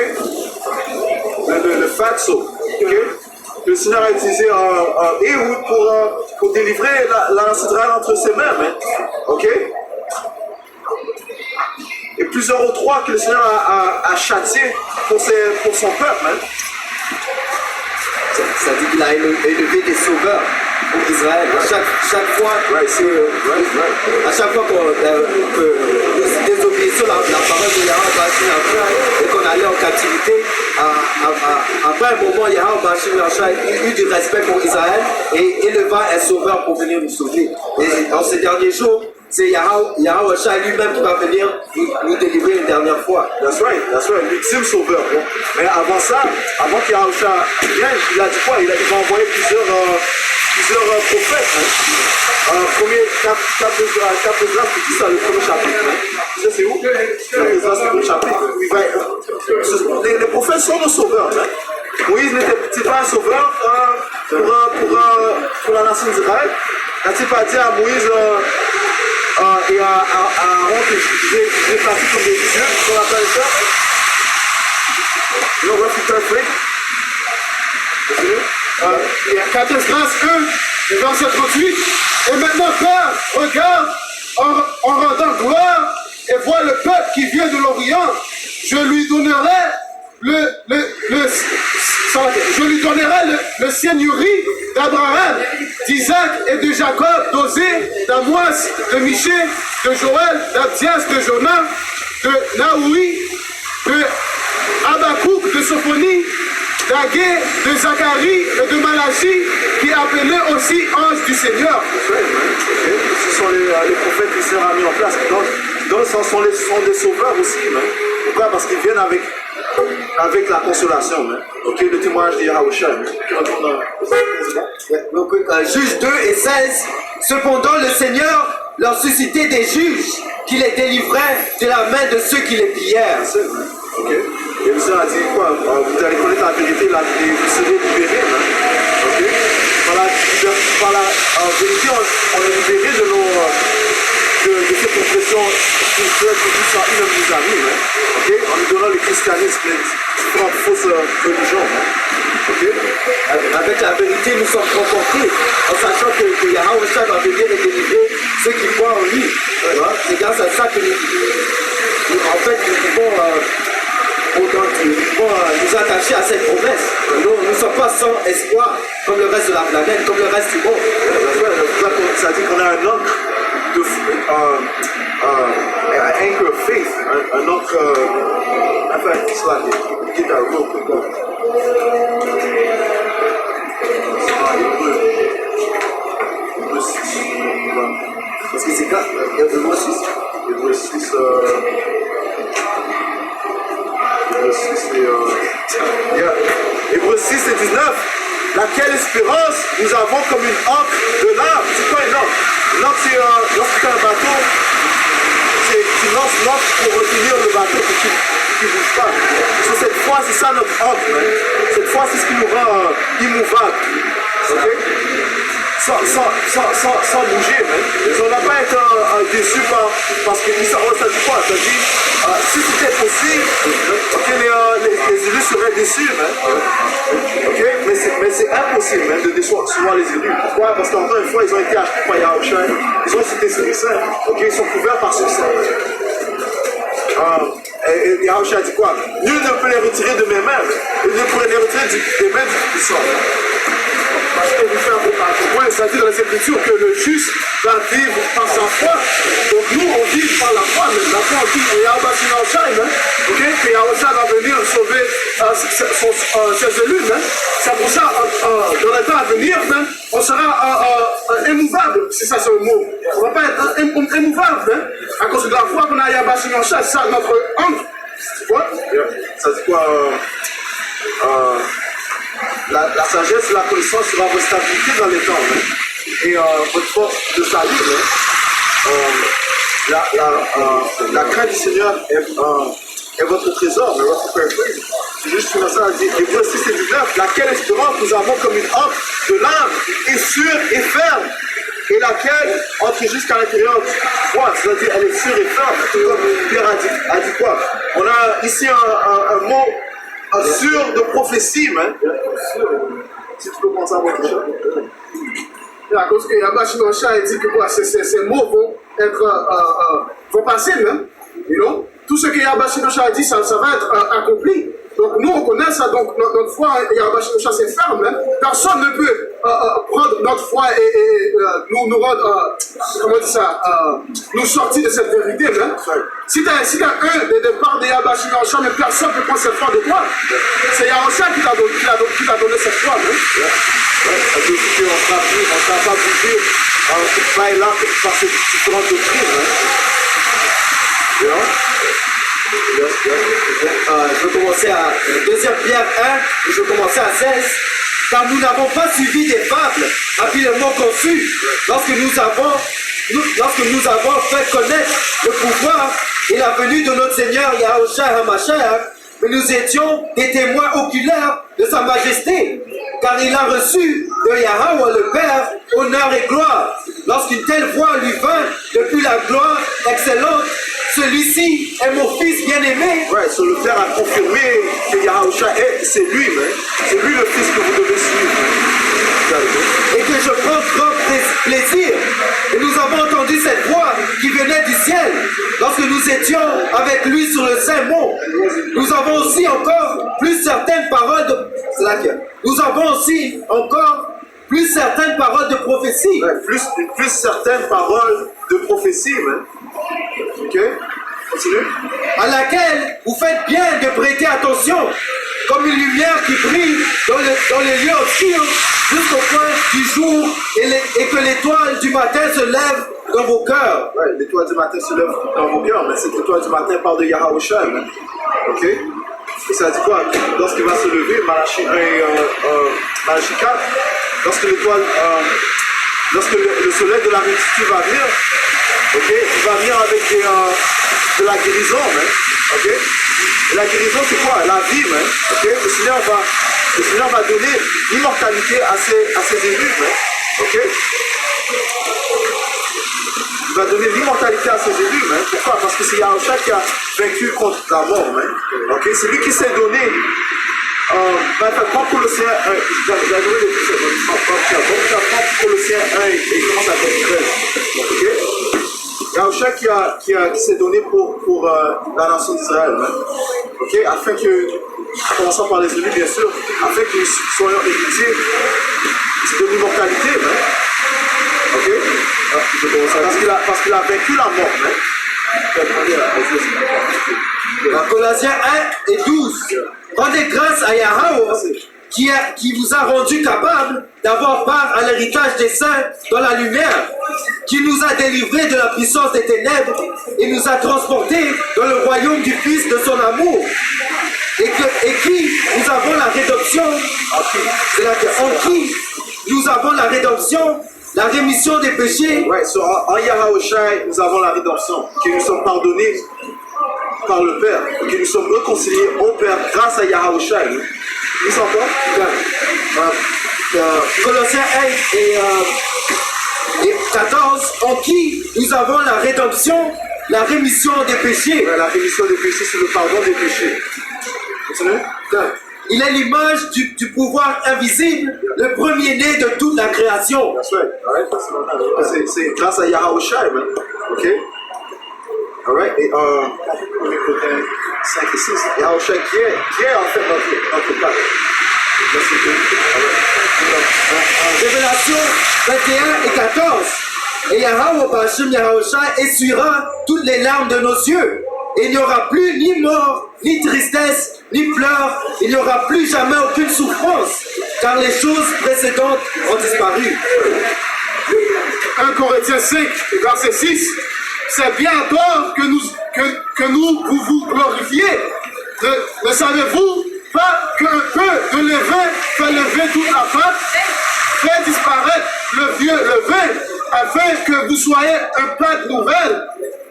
Le Fatso. Okay? Le Seigneur a utilisé Ehud pour délivrer la nation d'Israël entre ses mains. Hein? Ok? Et plusieurs autres rois que le Seigneur a châtiés pour son peuple. Hein?
Ça dit qu'il a élevé des sauveurs pour Israël. Chaque fois, à chaque fois que nous désobéissons la parole de Yahweh et qu'on allait en captivité, après un moment, Yahweh eut du respect pour Israël et éleva un sauveur pour venir nous sauver. Et dans ces derniers jours, c'est Yahweh lui-même qui va venir nous délivrer une dernière fois.
That's right, l'ultime sauveur. Bon. Mais avant ça, avant qu'Yahweh vienne, il a dit quoi? Il va envoyer plusieurs prophètes. Hein? Premier 4 c'est ça, le premier chapitre. Hein? Ça c'est où? C'est le premier chapitre. Les prophètes sont nos sauveurs. Hein? Moïse n'était pas un sauveur pour la nation d'Israël. N'a-t-il pas dit à Moïse et à Aaron que j'ai placé comme des dieux sur la planète Terre? Non, on va faire
Il y a 14 grâce 1, le verset 38. Et maintenant, Père, regarde en rendant gloire et vois le peuple qui vient de l'Orient. Je lui donnerai le seigneurie d'Abraham, d'Isaac et de Jacob, d'Osée, d'Amos, de Miché, de Joël, d'Abdias, de Jonas, de Naoui, de Habakkuk, de Sophonie, d'Agé, de Zacharie et de Malachie, qui appelait aussi ange du Seigneur.
Ce sont les prophètes qui seront mis en place. Donc ce sont des sauveurs aussi. Hein. Pourquoi? Parce qu'ils viennent avec la consolation. Hein. Ok, le témoignage de Yahweh.
Juges 2 et 16. Cependant, le Seigneur leur suscitait des juges qui les délivrèrent de la main de ceux qui les pillèrent.
Ok. Et le Seigneur a dit quoi? Vous allez connaître la vérité, vous serez libérés. Hein. Ok. Par la vérité, on est libéré de cette oppression spirituelle que nous sommes nos amis. Hein. Okay? En nous donnant le christianisme, les différentes fausses religions. Hein. Okay?
Avec la vérité, nous sommes confortés en sachant que Yahweh va venir et délivrer ceux qui croient en lui. C'est grâce à ça que nous pouvons nous attacher à cette promesse. Nous ne sommes pas sans espoir comme le reste de la planète, comme le reste du monde.
Ça dit qu'on a un ancre un anchor of faith, un ancre. Enfin, it's like, get that real quick.
Parce que c'est quand il y a Hébreu 6.
Hébreu 6 Hébreux 6 et 19. Laquelle espérance nous avons comme une ancre de l'âme. C'est quoi une ancre? Une ancre, c'est lorsque tu as un bateau, tu lances l'ancre pour retenir le bateau pour qu'il ne bouge pas. So, cette fois, c'est ça notre ancre. Hein. Cette fois, c'est ce qui nous rend immouvable. Okay? Sans bouger, mais on n'a pas été déçu parce que ça dit quoi? Ça dit, si c'était possible, okay, les élus seraient déçus, okay? Mais c'est impossible même de décevoir les élus. Pourquoi? Parce qu'encore une fois, ils ont été achetés par Yahweh, ils ont cité ce sein, okay? Ils sont couverts par ce sein. Et Yahweh dit quoi? Nul ne peut les retirer de mes mains, il ne pourrait les retirer des mains du puissant. Parce que vous faites un point, ça dit dans les Écritures que le juste va vivre par sa foi. Donc nous, on vit par la foi, mais la foi, on dit que Yahweh que Yahweh va venir sauver ses élus. C'est pour ça, dans les temps à venir, on sera immouvable, c'est ça, c'est le mot. On ne va pas être immouvable à cause de la foi qu'on a à Yahweh, c'est ça notre angle. Tu vois? Ça dit quoi? La sagesse et la connaissance sera votre stabilité dans les temps. Hein. Et votre force de salut. Hein. La crainte du Seigneur est votre trésor, mais votre paraphrase. C'est juste que ça dit, Hébreux 6 et 19, laquelle espérance nous avons comme une ancre de l'âme, est sûre et ferme, et laquelle entre jusqu'à l'intérieur du foie, c'est-à-dire elle est sûre et ferme. Pierre a dit quoi? On a ici un mot sûr de prophétie, man. Si tu peux prendre ça, mon t-shirt.
À cause que Yabashi Nosha dit que quoi, ces mots vont passer, même. You know? Tout ce que Yabashi Nosha a dit, ça va être accompli. Donc nous, on connaît ça. Donc notre foi, Yabashi Nosha, c'est ferme. Hein? Personne ne peut prendre notre foi et nous rendre, comment dire ça, nous sortir de cette vérité. Hein? Si tu as un des départs de Yabashi Nosha, mais personne ne peut prendre cette foi de toi. C'est Yahosha qui t'a donné cette foi. Hein?
Parce qu'on ne sera pas bougé là par ces différentes doctrines.
Je vais commencer à 2 Pierre 1, je vais commencer à 16. Car nous n'avons pas suivi des fables habilement conçues lorsque nous avons fait connaître le pouvoir et la venue de notre Seigneur Yahushua HaMashiach, mais nous étions des témoins oculaires de sa majesté, car il a reçu de Yahweh le Père honneur et gloire. Lorsqu'une telle voix lui vint depuis la gloire excellente, celui-ci est mon fils bien-aimé.
Ouais, so le Père a confirmé que Yahushua c'est lui, man. C'est lui le fils que vous devez suivre.
Et que je prends grand plaisir. Et nous avons entendu cette voix qui venait du ciel lorsque nous étions avec lui sur le Saint Mont. Nous avons aussi encore plus certaines paroles de... C'est là que... Nous avons aussi encore plus certaines paroles de prophétie.
Ouais, plus certaines paroles de prophétie, man. Ok, continue.
À laquelle vous faites bien de prêter attention, comme une lumière qui brille dans les lieux obscurs jusqu'au point du jour et que l'étoile du matin se lève dans vos cœurs.
Ouais, l'étoile du matin se lève dans vos cœurs, mais cette étoile du matin parle de Yahushua, man. Ok. Et ça dit quoi? Lorsqu'il va se lever, Malachi 4, lorsque l'étoile, lorsque le soleil de la multitude va venir, ok, il va venir avec de la guérison, man. Ok. Et la guérison, c'est quoi? La vie, man. Ok. Le Seigneur va donner l'immortalité à ses élus, man. Ok. Il va donner l'immortalité à ses élus, man. Pourquoi? Parce que c'est Yahushua qui a vaincu contre la mort, man. Ok. C'est lui qui s'est donné. Prends Colossiens 1, j'ai donné des trucs, prends Colossiens 1 et il commence à faire 13. Ok. Yahushua qui s'est donné pour la nation d'Israël, man. Ok. Afin que, commençons par les élus, bien sûr, afin que nous soyons héritiers de l'immortalité, man. Ok. Parce qu'il a vaincu la mort, man.
Dans Colossiens 1 et 12, rendez grâce à Yahweh qui vous a rendu capable d'avoir part à l'héritage des saints dans la lumière, qui nous a délivrés de la puissance des ténèbres et nous a transportés dans le royaume du Fils de son amour, et qui nous avons la rédemption, en qui nous avons la rédemption, la rémission des péchés.
Ouais, en Yahushua, nous avons la rédemption, que nous sommes pardonnés par le Père, que nous sommes réconciliés au Père grâce à Yahushua. Vous entendez?
Colossiens 1 et 14, en qui nous avons la rédemption, la rémission des péchés.
Ouais, la rémission des péchés, c'est le pardon des péchés. Continuez?
Il est l'image du pouvoir invisible, le premier-né de toute la création.
That's right. C'est grâce à Yahushua, man. Ok? Alright? Et 5 et 6. Yahushua qui est en fait notre Père.
Révélation 21 et 14. Et Yahweh Bashim Yahushua essuiera toutes les larmes de nos yeux. Et il n'y aura plus ni mort, ni tristesse, ni pleurs. Il n'y aura plus jamais aucune souffrance, car les choses précédentes ont disparu.
1 Corinthiens 5, verset 6. C'est bien tort que vous glorifiez. Ne savez-vous pas qu'un peu de levain fait lever toute la pâte, fait disparaître le vieux levain, afin que vous soyez un pâte nouvelle,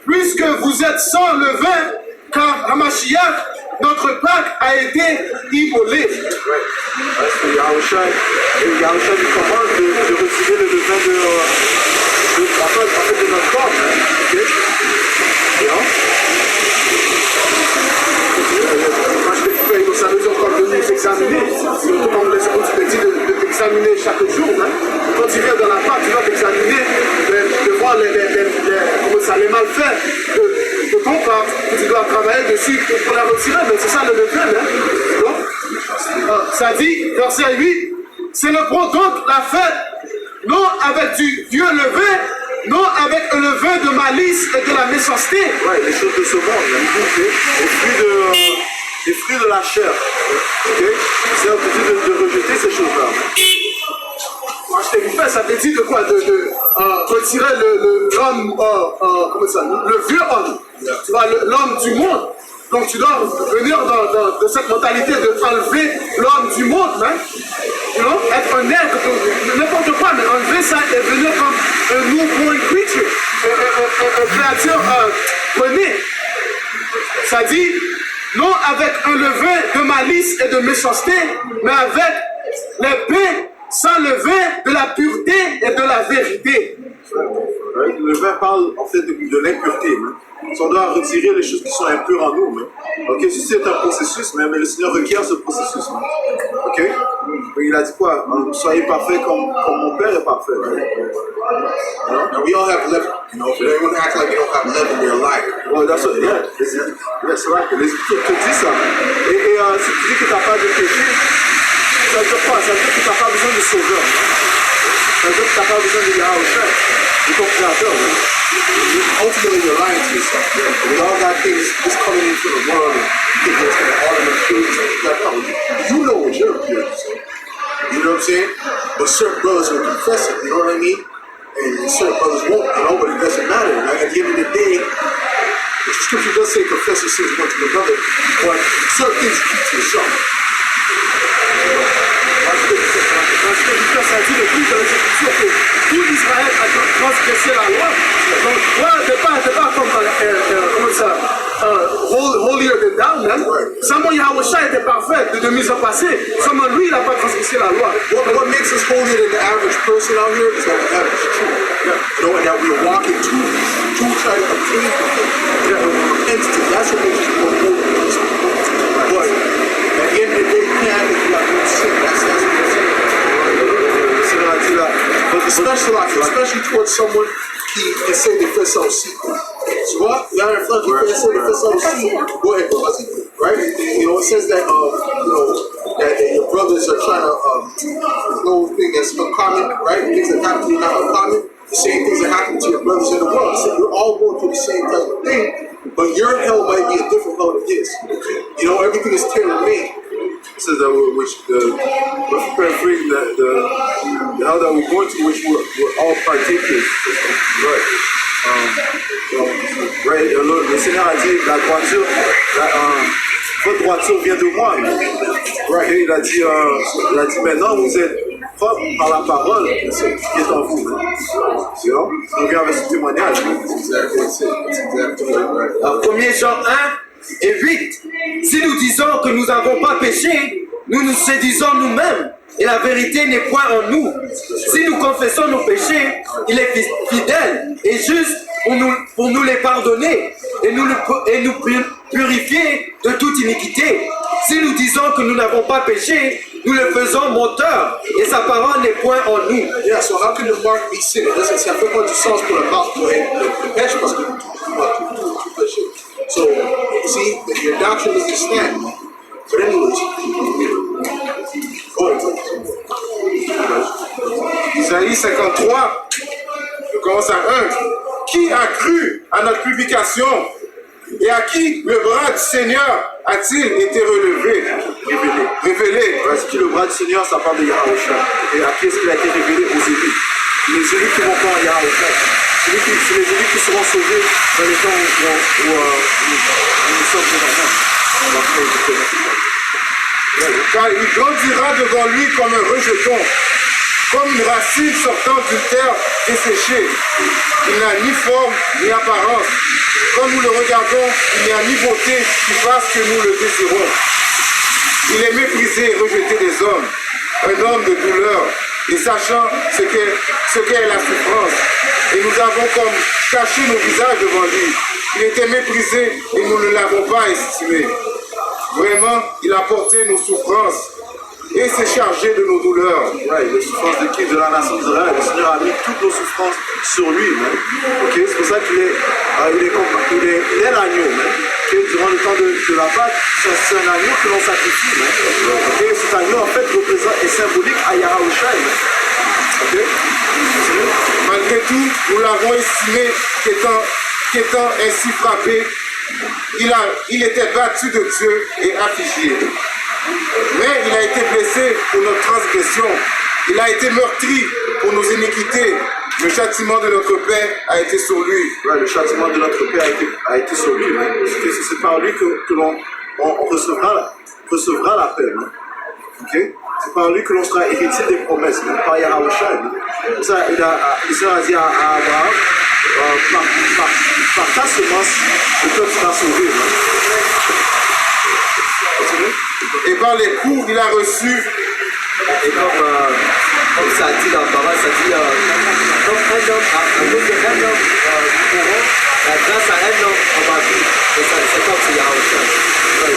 puisque vous êtes sans levain, car Hamashiach, notre Pâque, a été immolé.
Parce que Yahushua nous commande de retirer le levain de notre corps. Ok? Et ça nous encore
Ça dit, verset 8, célébrons donc la fête, non avec du vieux levain, non avec un levain de malice et de la méchanceté.
Ouais, les choses de ce monde, les fruits de la chair. Okay? C'est l'opportunité de rejeter ces choses-là.
Moi, je t'ai fait, ça te dit de quoi? De retirer l'homme, comment ça? Le vieux homme. Tu vois, l'homme du monde. Donc tu dois venir de cette mentalité de enlever l'homme du monde, hein? You know? Être un être, n'importe quoi, mais enlever ça et venir comme un newborn creature, un créature née. Ça dit, non avec un levain de malice et de méchanceté, mais avec l'épée sans levain de la pureté et de la vérité.
Le vin parle en fait de l'impureté. Si on doit retirer les choses qui sont impures en nous. Ok, ceci c'est un processus, mais le Seigneur requiert ce processus. Ok, il a dit quoi? Soyez parfaits comme mon Père est parfait.
And we all have leaven, you know. Everyone acts like they don't have leaven in their life.
Well, that's what, yeah, c'est vrai que l'Esprit te dit ça. Et si tu dis que tu n'as pas de péché, ça veut dire quoi? Ça veut dire que tu n'as pas besoin de sauveur. Ça veut dire que tu n'as pas besoin de Yahweh, de ton créateur.
Ultimately, you're lying to yourself. With all that things just coming into the world and thinking it's going to automatically you know what your appearance is. You know what I'm saying? But certain brothers will confess it, you know what I mean? And certain brothers won't, you know, but it doesn't matter. Like at the end of the day, the scripture does say confess your sins one to another, but certain things you keep to yourself.
Parce que ça dit le plus dans les Écritures que tout Israël a transgressé la loi. Donc, toi, t'es pas comme, comment ça, holier than thou, man. Seulement Yahushua était parfait de 2000 ans passés. Seulement lui, il n'a pas transgressé la loi.
What makes us holier than the average person out here is that we have this truth. You know, and that we're walking to try to obtain entity. That's what makes us more holy than these people. But at the end of the day, you can't if you have no sin. That's what I'm saying. Especially towards someone qui essaie de faire ça aussi. Tu vois, il y a un frère qui essaie de faire ça aussi. Go ahead, vas-y. Right? You know, it says that, that your brothers are trying to, no thing that's uncommon, right? Things that happen to you are not uncommon. The same things that happen to your brothers in the world. So you're all going through the same type of thing, but your hell might be a different hell than his. You know, everything is tailor-made.
It says that which the paraphrasing the hell that we're going to, which we're all partakers. Right. Right. Le Seigneur a dit la droiture, votre droiture vient de moi. Right. Et il a dit maintenant vous êtes propre par la parole qui est en vous. Tu vois? On vient avec ce témoignage.
Alors, 1 Jean 1 et 8. Si nous disons que nous n'avons pas péché, nous nous séduisons nous-mêmes et la vérité n'est point en nous. Si nous confessons nos péchés, il est fidèle et juste pour nous les pardonner et nous purifier de toute iniquité. Si nous disons que nous n'avons pas péché, nous le faisons menteur et sa parole n'est point en nous.
Yeah, so how can the mark be sin? Ça fait pas du sens pour la marque pour être pêche parce que tout péché. So, see, your doctrine doesn't stand. But anyways,
Isaïe 53, je commence à 1. Qui a cru à notre publication et à qui le bras du Seigneur a-t-il été relevé? Révélé.
Parce que le bras du Seigneur, ça parle de Yahushua. Et à qui est-ce qu'il a été révélé? Aux élus. Les élus qui vont pas à Yahushua. C'est les élus qui seront sauvés dans les temps où nous sommes présents.
Car il grandira devant lui comme un rejeton, comme une racine sortant d'une terre desséchée. Il n'a ni forme ni apparence. Quand nous le regardons, il n'y a ni beauté qui fasse que nous le désirons. Il est méprisé et rejeté des hommes, un homme de douleur, et sachant ce qu'est la souffrance. Et nous avons comme caché nos visages devant lui. Il était méprisé et nous ne l'avons pas estimé. Vraiment, il a porté nos souffrances et s'est chargé de nos douleurs.
Ouais, les souffrances de qui? De la nation d'Israël. Le Seigneur a mis toutes nos souffrances sur lui. Okay? C'est pour ça qu'il est l'agneau. Okay, durant le temps de la Pâque, c'est un agneau que l'on sacrifie. Okay, cet agneau en fait représente et symbolique à Yahawashi. Okay.
Malgré tout, nous l'avons estimé qu'étant ainsi frappé, il était battu de Dieu et affligé. Mais il a été blessé pour notre transgression. Il a été meurtri pour nos iniquités. Le châtiment de notre Père a été sur lui.
Ouais, le châtiment de notre Père a été sur lui. C'est par lui que l'on recevra la paix. Okay? C'est par lui que l'on sera héritier des promesses, par Yahawashi. Ça, il a dit à Abraham, par ta semence, le peuple sera sauvé.
Et par les coups, il a reçu.
Et comme ça dit dans la parole, ça dit comme un homme, à cause d'un homme mourant, grâce à un homme, on va vivre. Et c'est comme c'est Yahawashi.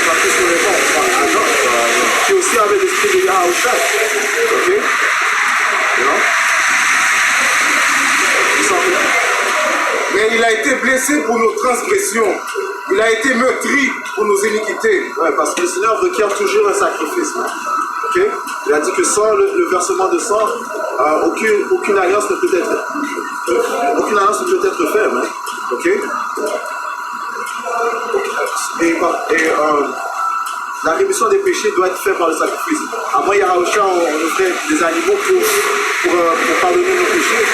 Parce que sur les bancs, on parle à Jean, qui aussi avait l'esprit de Yahawashi. Ok? Non?
Mais il a été blessé pour nos transgressions. Il a été meurtri pour nos iniquités.
Ouais, parce que le Seigneur requiert toujours un sacrifice. Okay? Il a dit que sans le versement de sang, aucune alliance ne peut être faite. Hein? Okay? La rémission des péchés doit être faite par le sacrifice. À moi, Yahawashi, on offrait des animaux pour pardonner nos péchés.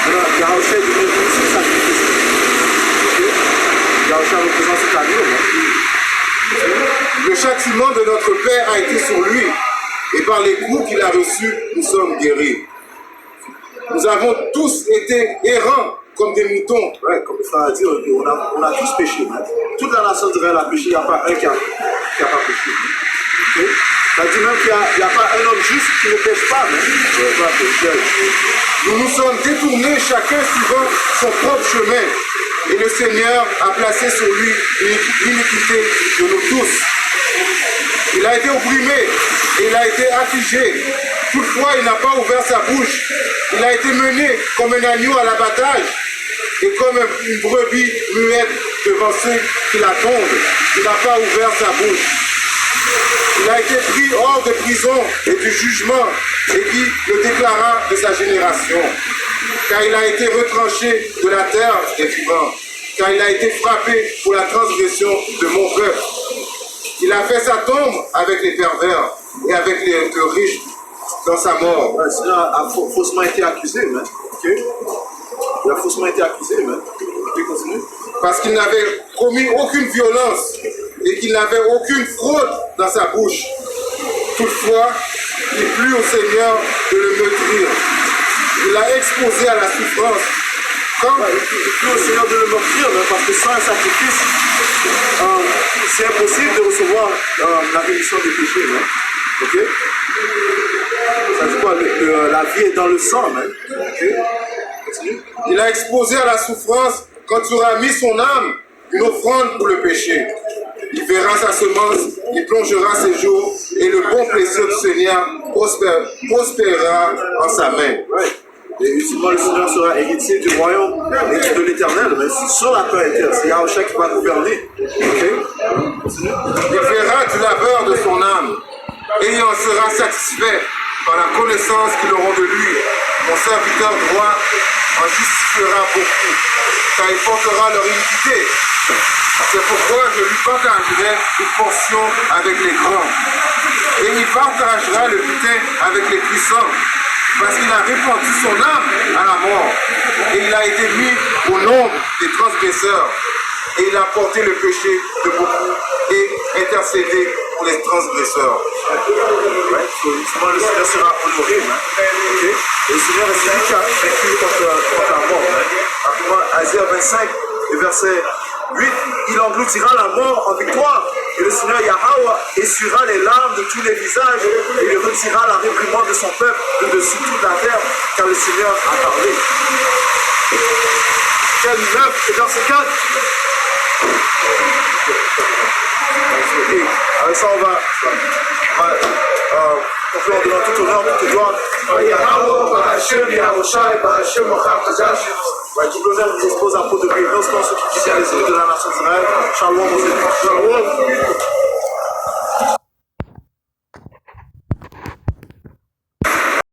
Alors, Yahawashi est devenu aussi le sacrifice. Okay? Yahawashi représente cet agneau.
Le châtiment de notre Père a été sur lui. Et par les coups qu'il a reçus, nous sommes guéris. Nous avons tous été errants comme des moutons.
Ouais, comme le frère a dit, on a tous péché. Hein. Toute la nation d'Israël a péché, il n'y a pas un qui a pas péché. Okay? Ça dit même qu'il n'y a pas un homme juste qui ne pêche pas.
Nous nous sommes détournés chacun suivant son propre chemin. Et le Seigneur a placé sur lui l'iniquité de nous tous. Il a été opprimé et il a été affligé. Toutefois, il n'a pas ouvert sa bouche. Il a été mené comme un agneau à l'abattage et comme une brebis muette devant ceux qui l'attendent. Il n'a pas ouvert sa bouche. Il a été pris hors de prison et du jugement et qui le déclara de sa génération. Car il a été retranché de la terre des vivants. Car il a été frappé pour la transgression de mon peuple. Il a fait sa tombe avec les pervers et avec les riches dans sa mort.
Ouais, le Seigneur a faussement été accusé. Hein? Okay? Il a faussement été accusé. Hein? Okay, continue.
Parce qu'il n'avait commis aucune violence et qu'il n'avait aucune fraude dans sa bouche. Toutefois, il plut au Seigneur de le meurtrir. Il l'a exposé à la souffrance.
Il plut au Seigneur de le meurtrir, hein, parce que sans un sacrifice, c'est impossible de recevoir la rémission des péchés. Hein? Okay? Ça dit quoi? La vie est dans le sang. Hein? Okay? Continue.
Il a exposé à la souffrance quand tu auras mis son âme une offrande pour le péché. Il verra sa semence, il plongera ses jours et le bon plaisir du Seigneur prospérera en sa main.
Ouais. Et ultimement, le Seigneur sera héritier du royaume et de l'éternel. Mais sur la terre éternelle, c'est Yahawashi qui va gouverner. Okay?
Il verra du labeur de son âme et il en sera satisfait par la connaissance qu'ils auront de lui. Mon serviteur droit en justifiera beaucoup, car il portera leur iniquité. C'est pourquoi je lui partagerai une portion avec les grands. Et il partagera le butin avec les puissants, parce qu'il a répandu son âme à la mort. Et il a été mis au nombre des transgresseurs. Et il a porté le péché de beaucoup et intercédé pour les transgresseurs.
Ouais, justement, le Seigneur sera honoré. Hein? Okay? Et le Seigneur est celui qui a vaincu contre la mort. Hein? Rapidement, Isaiah 25, le verset 8, il engloutira la mort en victoire. Et le Seigneur Yahweh essuiera les larmes de tous les visages et il retirera la réprimande de son peuple de dessus toute la terre, car le Seigneur a parlé. Quel 9 et verset 4. Okay. Avec ça, on va conclure en donnant tout honneur, toute gloire. Ouais, double honneur nous expose à peau de Grey Millstone, ceux qui quittent les îles de la nation d'Israël. Shalom aux élus.
Shalom.